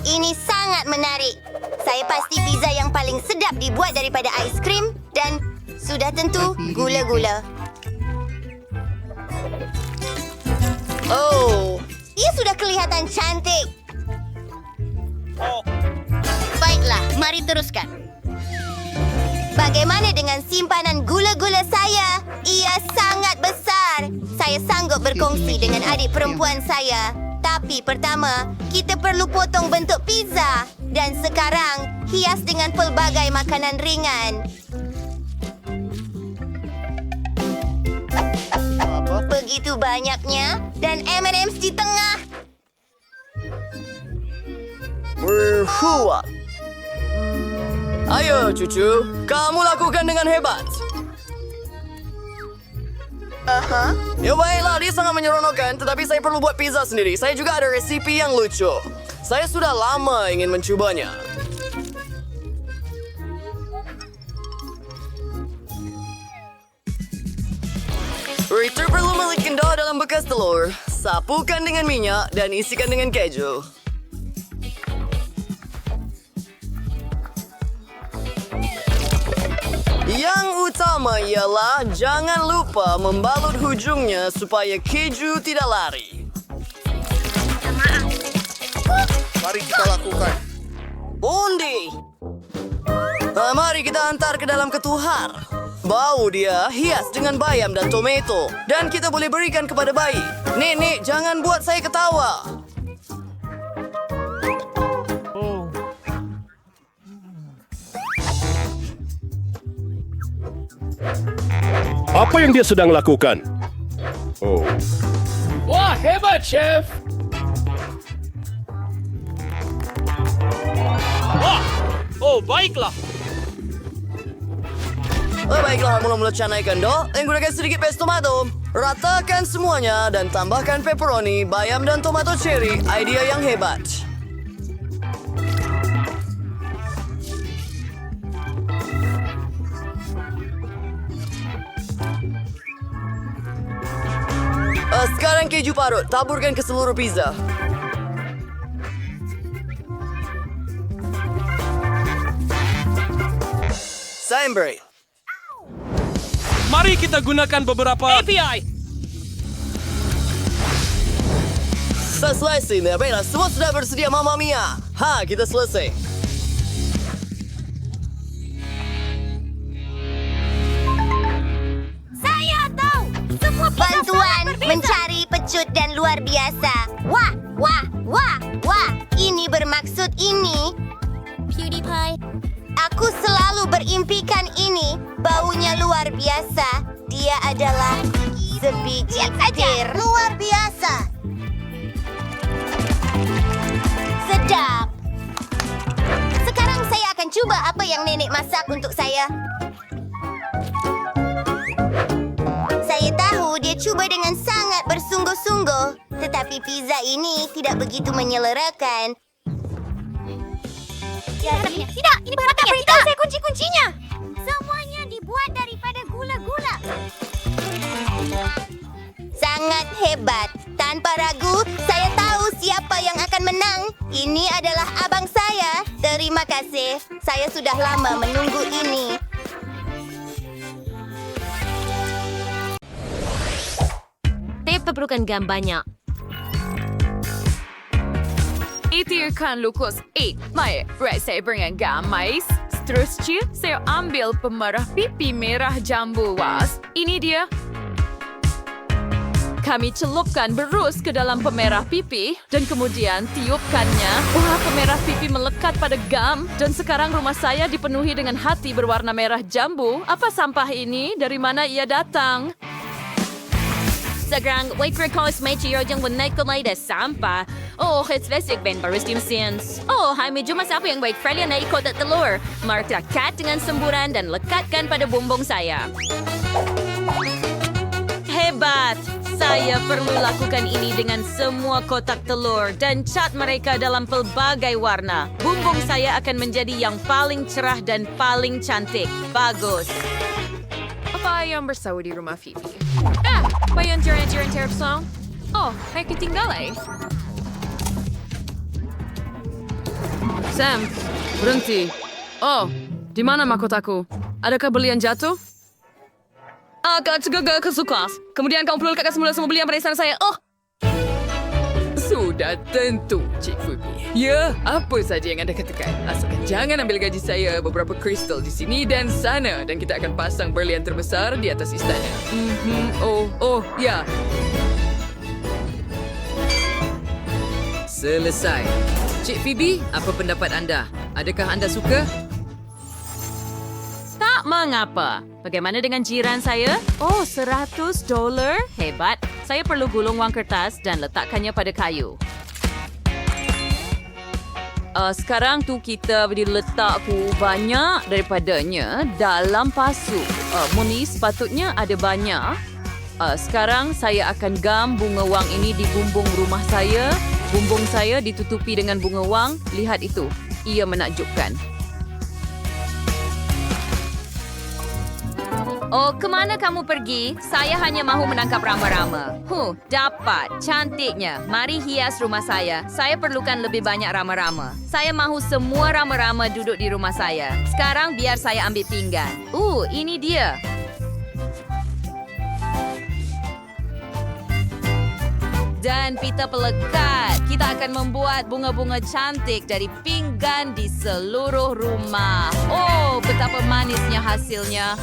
ini sangat menarik. Saya pasti pizza yang paling sedap dibuat daripada ais krim dan sudah tentu gula-gula. Oh, ia sudah kelihatan cantik. Baiklah, mari teruskan. Bagaimana dengan simpanan gula-gula saya? Ia sangat besar. Saya sanggup berkongsi dengan adik perempuan saya. Tapi pertama, kita perlu potong bentuk pizza. Dan sekarang, hias dengan pelbagai makanan ringan. Apa Begitu banyaknya dan M&M's di tengah. Berhuat. Ayo, cucu. Kamu lakukan dengan hebat. Ya baiklah, dia sangat menyeronokkan, tetapi saya perlu buat pizza sendiri. Saya juga ada resipi yang lucu. Saya sudah lama ingin mencobanya. Ritter perlu melihat dough dalam bekas telur. Sapukan dengan minyak dan isikan dengan keju. Yang utama ialah jangan lupa membalut hujungnya supaya keju tidak lari. Mari kita lakukan. Undi. Mari kita hantar ke dalam ketuhar. Bau dia hias dengan bayam dan tomato. Dan kita boleh berikan kepada bayi. Nenek, jangan buat saya ketawa. Apa yang dia sedang lakukan? Oh. Wah, hebat, Chef! Wah! Oh, baiklah. Baiklah, mula-mula canaikan dough dan gunakan sedikit pesto tomato. Ratakan semuanya dan tambahkan pepperoni, bayam dan tomato cherry. Idea yang hebat. Sekarang keju parut, taburkan ke seluruh pizza. Sambal. Mari kita gunakan beberapa API. Selesai, baiklah. Semua sudah bersedia, Mama Mia. Kita selesai. Saya tahu. Semua bantuan mencari pecut dan luar biasa. Wah, wah, wah, wah. Ini bermaksud ini. PewDiePie. Aku selalu berimpikan ini. Baunya luar biasa. Dia adalah sebiji petir. Luar biasa. Sedap. Sekarang saya akan coba apa yang nenek masak untuk saya. Saya tahu dia cuba dengan sangat bersungguh-sungguh. Tetapi pizza ini tidak begitu menyelerakan. Jadi, tidak, ini patah beritahu saya kunci-kuncinya. Semuanya dibuat daripada gula-gula. Sangat hebat. Tanpa ragu, saya tahu siapa yang akan menang. Ini adalah abang saya. Terima kasih. Saya sudah lama menunggu ini. Saya perlukan gam banyak. Itirkan lukus. Mari, saya berikan gam, mais. Seterusnya, saya ambil pemerah pipi merah jambu was. Ini dia. Kami celupkan berus ke dalam pemerah pipi dan kemudian tiupkannya. Wah, pemerah pipi melekat pada gam dan sekarang rumah saya dipenuhi dengan hati berwarna merah jambu. Apa sampah ini? Dari mana ia datang? Sekarang, wait for calls may ciyo diyang wanay kulay na sampah. Oh, it's basic ben baris dim sins. Oh, hai medyo masapo yung white frelya na ikot at telur. Marklakat dengan semburan dan lekatkan pada bumbong saya. Hebat! Saya perlu lakukan ini dengan semua kotak telur dan cat mereka dalam pelbagai warna. Bumbong saya akan menjadi yang paling cerah dan paling cantik. Bagus. Apa yang bersawa di rumah Fifi? Apa yung jiran-jiran terap song? Oh, may ketinggal eh. Sam, berhenti. Oh, di mana mahkotaku? Adakah belian jatuh? Agak gagal ke sukas. Kemudian kamu perlu lekatkan semula semua belian pada saya. Oh! Sudah tentu, Cik Fubi. Ya, apa saja yang anda katakan. Asalkan jangan ambil gaji saya beberapa kristal di sini dan sana. Dan kita akan pasang berlian terbesar di atas istana. Ya. Selesai. Cik Phoebe, apa pendapat anda? Adakah anda suka? Tak mengapa. Bagaimana dengan jiran saya? Oh, $100? Hebat. Saya perlu gulung wang kertas dan letakkannya pada kayu. Sekarang tu kita beri letakku banyak daripadanya dalam pasu. Moni sepatutnya ada banyak. Sekarang saya akan gam bunga wang ini di bumbung rumah saya. Bumbung saya ditutupi dengan bunga wang. Lihat itu. Ia menakjubkan. Oh, kemana kamu pergi? Saya hanya mahu menangkap rama-rama. Dapat. Cantiknya. Mari hias rumah saya. Saya perlukan lebih banyak rama-rama. Saya mahu semua rama-rama duduk di rumah saya. Sekarang biar saya ambil pinggan. Ini dia. Dan pita pelekat. Kita akan membuat bunga-bunga cantik dari pinggan di seluruh rumah. Oh, betapa manisnya hasilnya.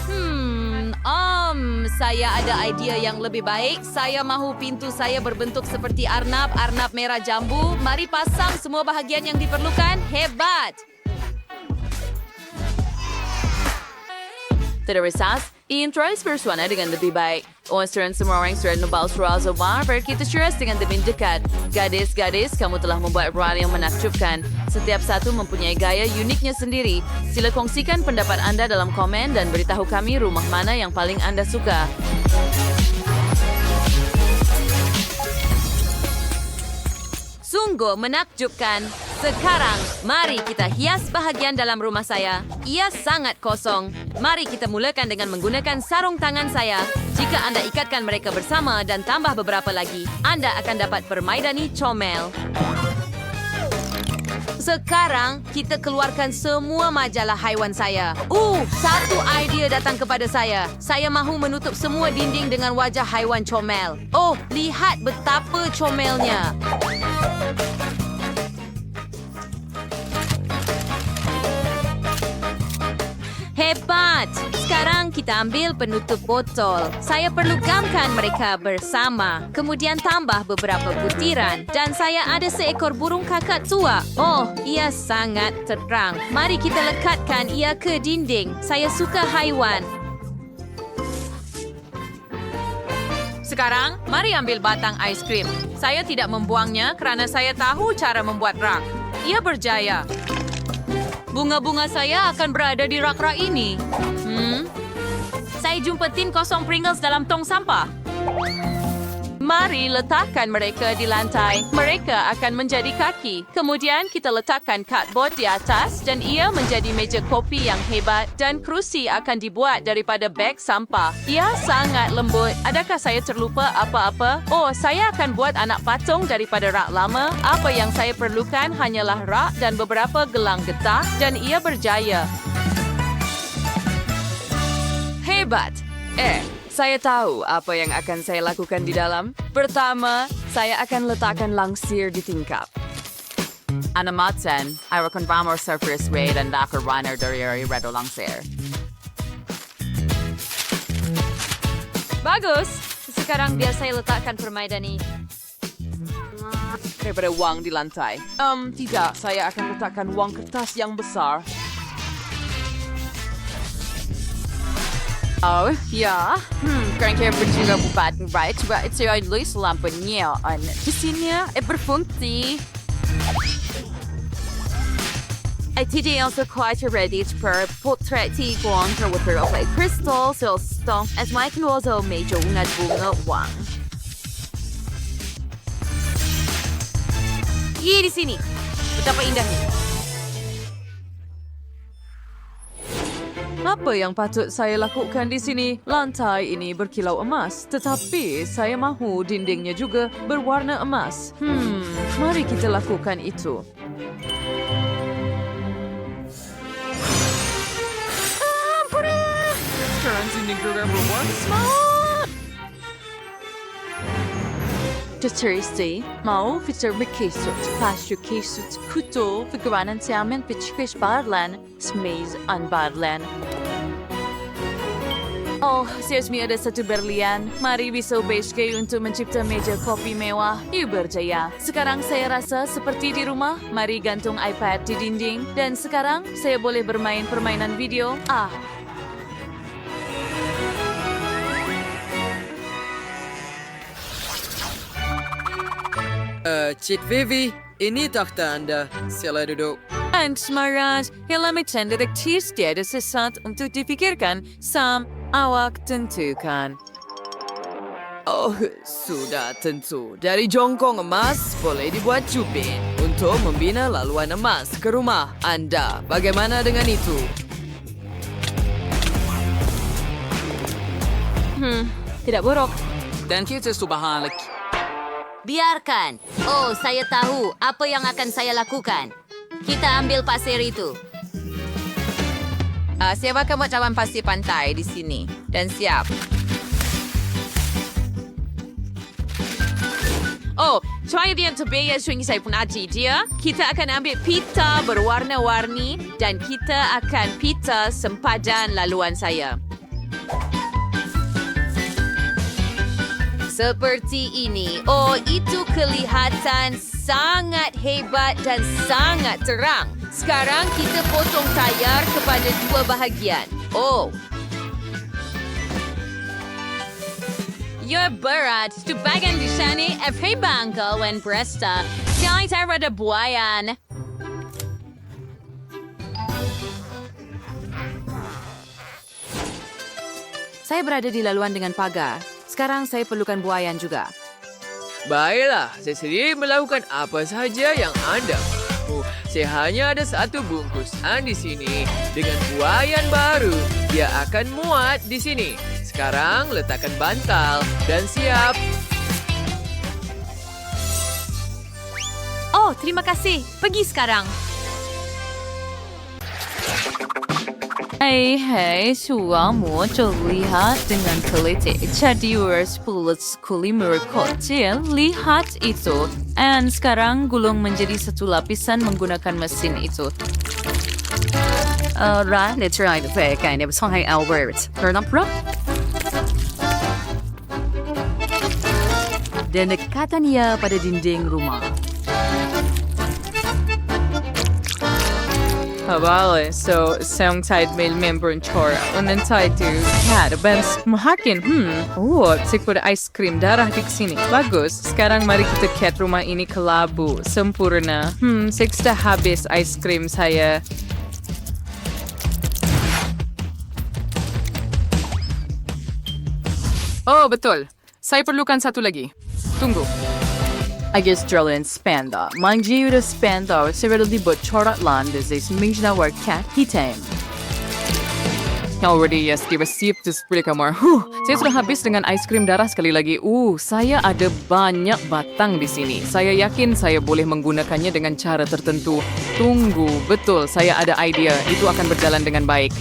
Saya ada idea yang lebih baik. Saya mahu pintu saya berbentuk seperti arnab merah jambu. Mari pasang semua bahagian yang diperlukan. Hebat! Terusas, intros bersuara dengan lebih baik. Onstran semua orang sudah nubal suara zobar berkita ceras dengan demi dekat. Gadis-gadis, kamu telah membuat peran yang menakjubkan. Setiap satu mempunyai gaya uniknya sendiri. Sila kongsikan pendapat anda dalam komen dan beritahu kami rumah mana yang paling anda suka. Sungguh menakjubkan. Sekarang, mari kita hias bahagian dalam rumah saya. Ia sangat kosong. Mari kita mulakan dengan menggunakan sarung tangan saya. Jika anda ikatkan mereka bersama dan tambah beberapa lagi, anda akan dapat permaidani comel. Sekarang, kita keluarkan semua majalah haiwan saya. Satu idea datang kepada saya. Saya mahu menutup semua dinding dengan wajah haiwan comel. Lihat betapa comelnya. Hebat! Sekarang kita ambil penutup botol. Saya perlu gamkan mereka bersama. Kemudian tambah beberapa butiran. Dan saya ada seekor burung kakak tua. Ia sangat terang. Mari kita lekatkan ia ke dinding. Saya suka haiwan. Sekarang, mari ambil batang ais krim. Saya tidak membuangnya kerana saya tahu cara membuat rak. Ia berjaya. Bunga-bunga saya akan berada di rak-rak ini. Saya jumpa tin kosong Pringles dalam tong sampah. Mari letakkan mereka di lantai. Mereka akan menjadi kaki. Kemudian kita letakkan cardboard di atas dan ia menjadi meja kopi yang hebat dan kerusi akan dibuat daripada beg sampah. Ia sangat lembut. Adakah saya terlupa apa-apa? Saya akan buat anak patung daripada rak lama. Apa yang saya perlukan hanyalah rak dan beberapa gelang getah dan ia berjaya. Hebat. Saya tahu apa yang akan saya lakukan di dalam. Pertama, saya akan letakkan langsir di tingkap. Anamatan, I akan ramor surface way dan dakar runner dari redo langsir. Bagus! Sekarang biar saya letakkan permaidani. Daripada wang di lantai. Tidak, saya akan letakkan wang kertas yang besar. Ya. Kan kaya berjumpa bupat, right? Itu ay Luis lampunya. Di sini, berfungsi. Ay tidak yang quite ready per portrait iguan terwater of a crystal stone as my also major ungat bunga wang. Di sini. Betapa indahnya. Apa yang patut saya lakukan di sini? Lantai ini berkilau emas, tetapi saya mahu dindingnya juga berwarna emas. Mari kita lakukan itu. Sekarang dinding juga berwarna smart. Terusdi, mau fitur berkesut, pasyu kesut, kuto, figuranan siamen pichkis barlan, smaze unbarlan. Serius ada satu berlian. Mari bisa ubahkan untuk mencipta meja kopi mewah. You berjaya. Sekarang saya rasa seperti di rumah. Mari gantung iPad di dinding. Dan sekarang saya boleh bermain permainan video. Cik Vivi, ini takhta anda. Sila duduk. Maras, helami detektif tiada sesat untuk dipikirkan. Sam, awak tentukan. Oh, sudah tentu. Dari jongkong emas boleh dibuat cubit untuk membina laluan emas ke rumah anda. Bagaimana dengan itu? Tidak buruk. Dan kita subahan lagi. Biarkan. Oh, saya tahu apa yang akan saya lakukan. Kita ambil pasir itu. Siapkan cawan pasir pantai di sini. Dan siap. Oh, saya dia terbiaya swing saya pun dia. Kita akan ambil pita berwarna-warni dan kita akan pita sempadan laluan saya. Seperti ini. Oh, itu kelihatan sangat hebat dan sangat terang. Sekarang kita potong tayar kepada dua bahagian. Oh. Ya berat. Tu bagian di sini, bangkal dan Bresta. Sekali saya ada buayan. Saya berada di laluan dengan pagar. Sekarang saya perlukan buayan juga. Baiklah, saya sendiri melakukan apa sahaja yang anda mahu. Saya hanya ada satu bungkusan di sini. Dengan buayan baru, dia akan muat di sini. Sekarang letakkan bantal dan siap. Oh, terima kasih. Pergi sekarang. Hei, suamu terlihat dengan teliti. Jadi kulit kulimur kecil, lihat itu. Dan sekarang gulung menjadi satu lapisan menggunakan mesin itu. That's right. Kind of Shanghai Albert. Turn up, bro. Dan dekatan ia pada dinding rumah. Habale, so sometimes may member chora. Unentay to cat events mahakin. Oh, sikpud ice cream darah di sini. Bagus. Sekarang mari kita cat rumah ini ke labu. Sempurna. Sudah habis ice cream saya. Oh, betul. Saya perlukan satu lagi. Tunggu. I just draw in spanda. Mangi udah spanda. Saya dibuat corak landas. Seminggu war cat hitam. Already yes, di receive to spray kamar. Saya sudah habis dengan ice cream darah sekali lagi. Saya ada banyak batang di sini. Saya yakin saya boleh menggunakannya dengan cara tertentu. Tunggu, betul. Saya ada idea. Itu akan berjalan dengan baik.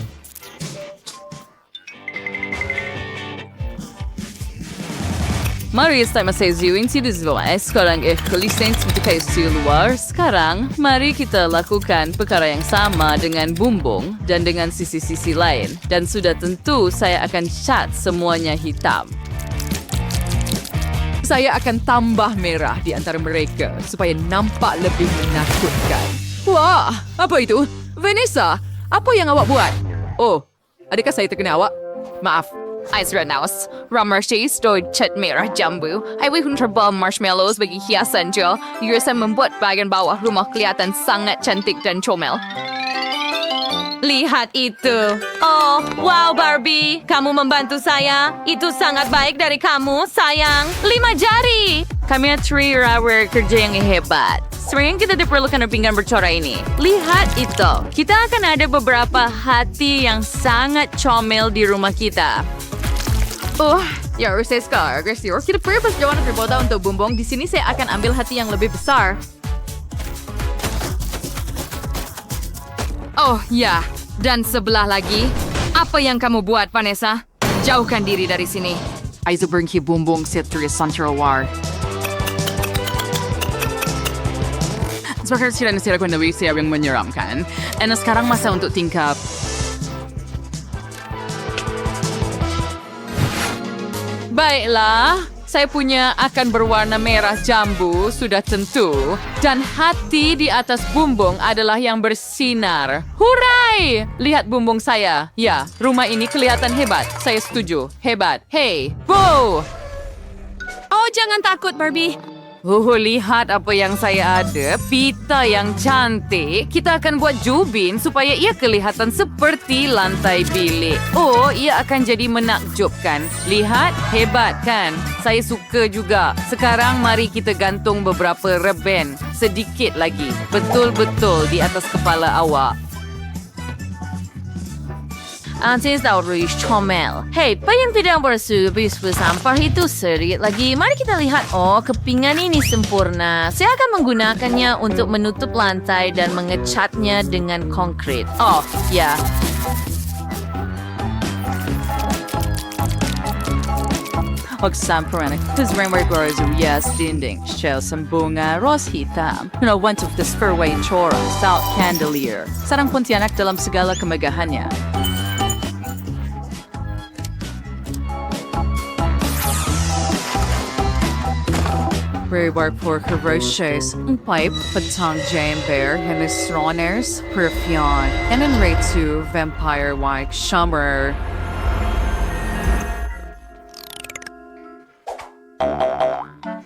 Mari saya viewing di luar. Sekarang lisensi kita di luar. Sekarang mari kita lakukan perkara yang sama dengan bumbung dan dengan sisi-sisi lain. Dan sudah tentu saya akan cat semuanya hitam. Saya akan tambah merah di antara mereka supaya nampak lebih menakutkan. Wah, apa itu? Vanessa, apa yang awak buat? Oh, adakah saya terkena awak? Maaf. Ice Renaus, Ramershi, Stoy Cat Merah Jambu. I will terbang marshmallows bagi hiasan Jill. Yusan membuat bagian bawah rumah kelihatan sangat cantik dan comel. Lihat itu. Oh, wow Barbie. Kamu membantu saya. Itu sangat baik dari kamu, sayang. 5 jari. Kami 3 hour kerja yang hebat. Sering kita diperlukan pinggan bercorak ini. Lihat itu. Kita akan ada beberapa hati yang sangat comel di rumah kita. Ya harus saya sekarang. Kita purpose jawaban terboda untuk bumbung. Di sini saya akan ambil hati yang lebih besar. Oh ya, dan sebelah lagi. Apa yang kamu buat, Vanessa? Jauhkan diri dari sini. Iceberg bumbung setri Central War. Seperti sila nasira ko na siya yang menyeramkan. Dan sekarang masa untuk tingkap. Baiklah, saya punya akan berwarna merah jambu, sudah tentu. Dan hati di atas bumbung adalah yang bersinar. Hurai! Lihat bumbung saya. Ya, rumah ini kelihatan hebat. Saya setuju. Hebat. Hey, Bo! Oh, jangan takut, Barbie. Lihat apa yang saya ada. Pita yang cantik. Kita akan buat jubin supaya ia kelihatan seperti lantai bilik. Oh, ia akan jadi menakjubkan. Lihat, hebat kan? Saya suka juga. Sekarang mari kita gantung beberapa reben. Sedikit lagi. Betul-betul di atas kepala awak. 这道ruis comel. Hei, apa yang tidak bersubis sampah itu sedikit lagi. Mari kita lihat. Oh, kepingan ini sempurna. Saya akan menggunakannya untuk menutup lantai dan mengecatnya dengan konkrit. Oh, ya. Sempurna. This rainbow grows yes dinding. Shell sembunga ros hitam. One of the spurway chora salt chandelier. Sarang Pontianak dalam segala kemegahannya. Reward for Roches, pipe, patang jamber, hemisroners, perfume, and an rate to vampire white shimmer.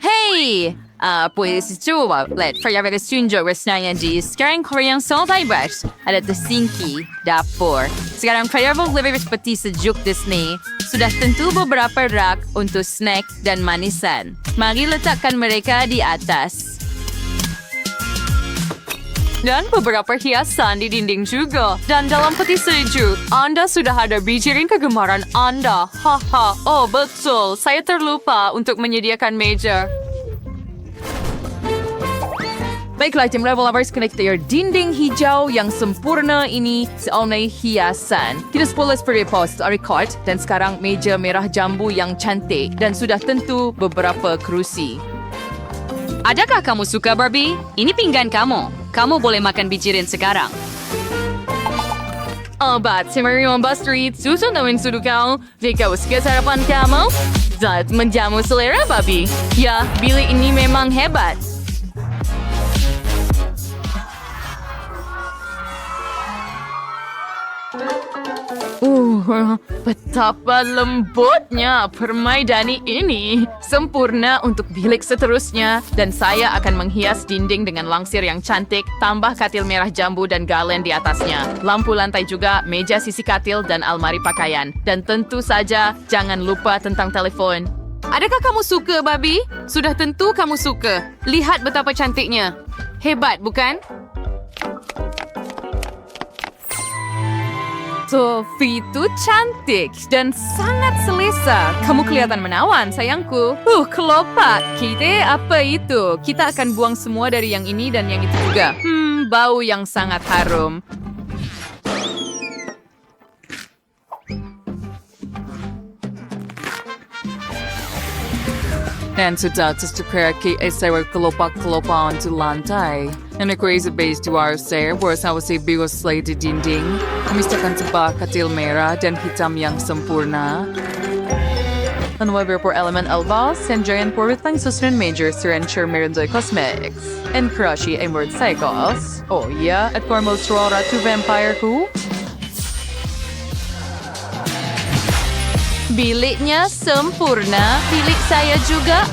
Hey! Puedes coba lihat variabel tunjuk warnanya di sekarang Korean Saltai Brush. Ada tersinki, dapur. Sekarang variabel lebih seperti sejuk Disney. Sudah tentu beberapa rak untuk snack dan manisan. Mari letakkan mereka di atas. Dan beberapa hiasan di dinding juga. Dan dalam peti sejuk, Anda sudah ada bijirin kegemaran Anda. Haha, oh betul. Saya terlupa untuk menyediakan meja. Baiklah, tim level lovers, connector dinding hijau yang sempurna ini seoleh hiasan. Kita spoilers seperti post record dan sekarang meja merah jambu yang cantik dan sudah tentu beberapa kerusi. Adakah kamu suka Barbie? Ini pinggan kamu. Kamu boleh makan bijirin sekarang. Obat Semarion Street, susun nawin sudu kau. Jika suka sarapan kamu, zat menjamu selera Barbie. Ya, bilik ini memang hebat. Betapa lembutnya permaidani ini. Sempurna untuk bilik seterusnya. Dan saya akan menghias dinding dengan langsir yang cantik, tambah katil merah jambu dan galen di atasnya. Lampu lantai juga, meja sisi katil dan almari pakaian. Dan tentu saja, jangan lupa tentang telepon. Adakah kamu suka, Babi? Sudah tentu kamu suka. Lihat betapa cantiknya. Hebat, bukan? Sophie itu cantik dan sangat selesa. Kamu kelihatan menawan, sayangku. Kelopak. Kita apa itu? Kita akan buang semua dari yang ini dan yang itu juga. Bau yang sangat harum. Dan sudah terstruktur sewa kelopak-kelopak untuk lantai. And the crazy base to our stair was how say bigos slate di dinding. Memisahkan sebuah katil merah dan hitam yang sempurna. And whatever for element elbows and giant portang susunan major to ensure Miranda Cosmetics. And crushy emerald cycles. Oh yeah, at formal Trora to vampire who? Biliknya sempurna. Bilik saya juga.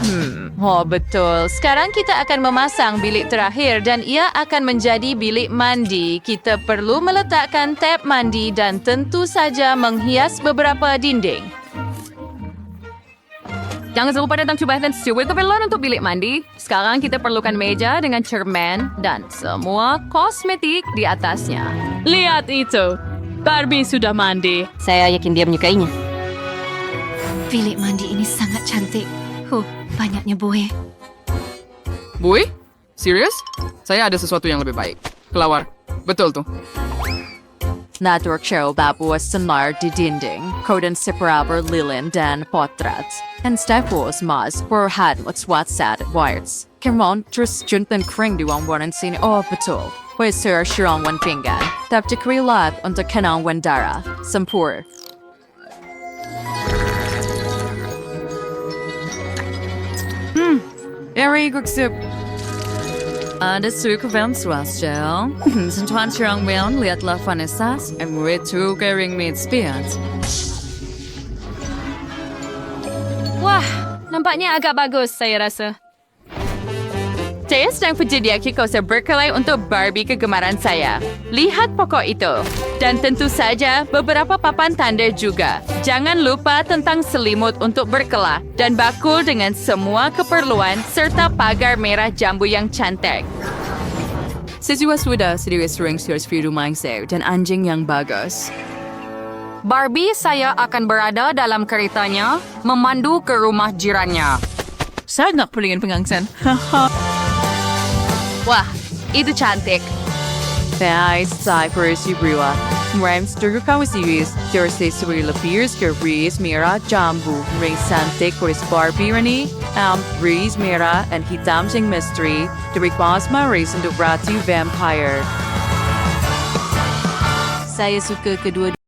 Oh, betul. Sekarang kita akan memasang bilik terakhir dan ia akan menjadi bilik mandi. Kita perlu meletakkan tap mandi dan tentu saja menghias beberapa dinding. Jangan lupa datang coba dan sewa keperluan untuk bilik mandi. Sekarang kita perlukan meja dengan cermin dan semua kosmetik di atasnya. Lihat itu. Barbie sudah mandi. Saya yakin dia menyukainya. Bilik mandi ini sangat cantik. Banyaknya buih. Buih? Serius? Saya ada sesuatu yang lebih baik. Kelawar. Betul tuh. Network show babuas senar di dinding. Kodan separable lilin dan potret. And staples mas perhat WhatsApp words. Kemon terus juntan kering di wangwanan sini. Oh, betul. Wais sir shirong wan pinggan. Tapi krilat untuk kenang wandara. Sempur. Very good soup. Ada suku Venezuela. Sentuhan serang meon lihatlah Vanessas and itu kering meat spiat. Wah, nampaknya agak bagus saya rasa. Saya sedang menyediakan kawasan berkelai untuk Barbie kegemaran saya. Lihat pokok itu. Dan tentu saja beberapa papan tanda juga. Jangan lupa tentang selimut untuk berkelah dan bakul dengan semua keperluan serta pagar merah jambu yang cantik. Sesuai sudah sedia sering di rumah saya dan anjing yang bagus. Barbie, saya akan berada dalam keretanya, memandu ke rumah jirannya. Saya nak pelingin pengangsan. Wah, itu cantik. Baik, saya pergi berdua. Rams terkau series, Thursday sebagai lepirs ke Riz merah jambu. Ring cantik kuris Barbie ini, Riz merah dan hitam sing misteri. Dari Cosma Race untuk Ratu Vampire. Saya suka kedua